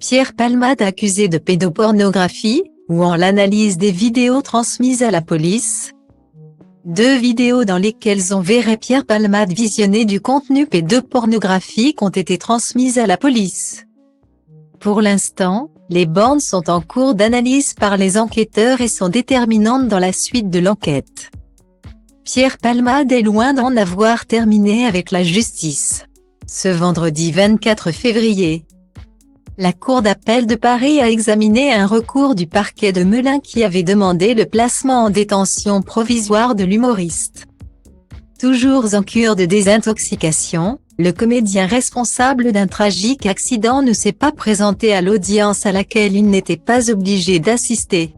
Pierre Palmade accusé de pédopornographie, ou en l'analyse des vidéos transmises à la police. 2 vidéos dans lesquelles on verrait Pierre Palmade visionner du contenu pédopornographique ont été transmises à la police. Pour l'instant, les bandes sont en cours d'analyse par les enquêteurs et sont déterminantes dans la suite de l'enquête. Pierre Palmade est loin d'en avoir terminé avec la justice. Ce vendredi 24 février, la Cour d'appel de Paris a examiné un recours du parquet de Melun qui avait demandé le placement en détention provisoire de l'humoriste. Toujours en cure de désintoxication, le comédien responsable d'un tragique accident ne s'est pas présenté à l'audience à laquelle il n'était pas obligé d'assister.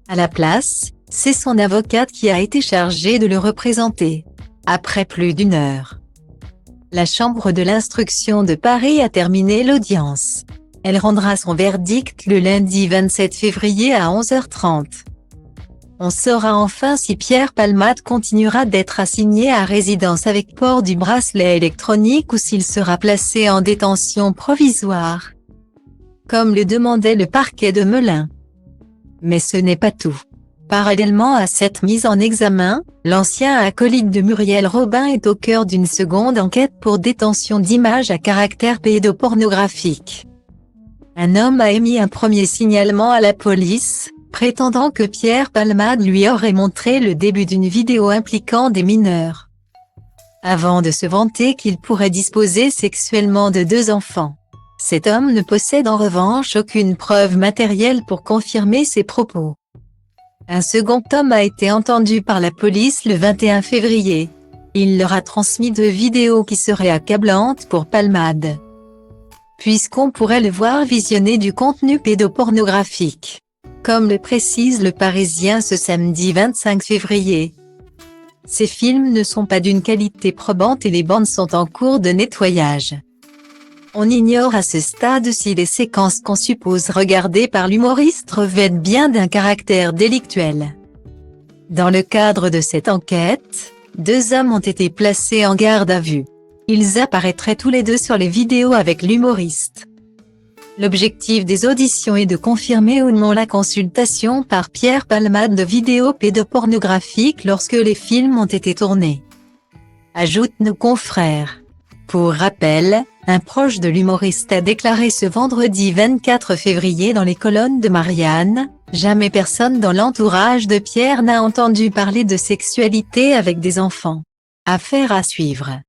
À la place, c'est son avocate qui a été chargée de le représenter. Après plus d'1 heure, la Chambre de l'instruction de Paris a terminé l'audience. Elle rendra son verdict le lundi 27 février à 11h30. On saura enfin si Pierre Palmade continuera d'être assigné à résidence avec port du bracelet électronique ou s'il sera placé en détention provisoire, comme le demandait le parquet de Melun. Mais ce n'est pas tout. Parallèlement à cette mise en examen, l'ancien acolyte de Muriel Robin est au cœur d'une seconde enquête pour détention d'images à caractère pédopornographique. Un homme a émis un premier signalement à la police, prétendant que Pierre Palmade lui aurait montré le début d'une vidéo impliquant des mineurs, avant de se vanter qu'il pourrait disposer sexuellement de 2 enfants. Cet homme ne possède en revanche aucune preuve matérielle pour confirmer ses propos. Un second homme a été entendu par la police le 21 février. Il leur a transmis 2 vidéos qui seraient accablantes pour Palmade, puisqu'on pourrait le voir visionner du contenu pédopornographique. Comme le précise Le Parisien ce samedi 25 février. Ces films ne sont pas d'une qualité probante et les bandes sont en cours de nettoyage. On ignore à ce stade si les séquences qu'on suppose regarder par l'humoriste revêtent bien d'un caractère délictuel. Dans le cadre de cette enquête, 2 hommes ont été placés en garde à vue. Ils apparaîtraient tous les 2 sur les vidéos avec l'humoriste. L'objectif des auditions est de confirmer ou non la consultation par Pierre Palmade de vidéos pédopornographiques lorsque les films ont été tournés, ajoutent nos confrères. Pour rappel, un proche de l'humoriste a déclaré ce vendredi 24 février dans les colonnes de Marianne, « Jamais personne dans l'entourage de Pierre n'a entendu parler de sexualité avec des enfants. Affaire à suivre.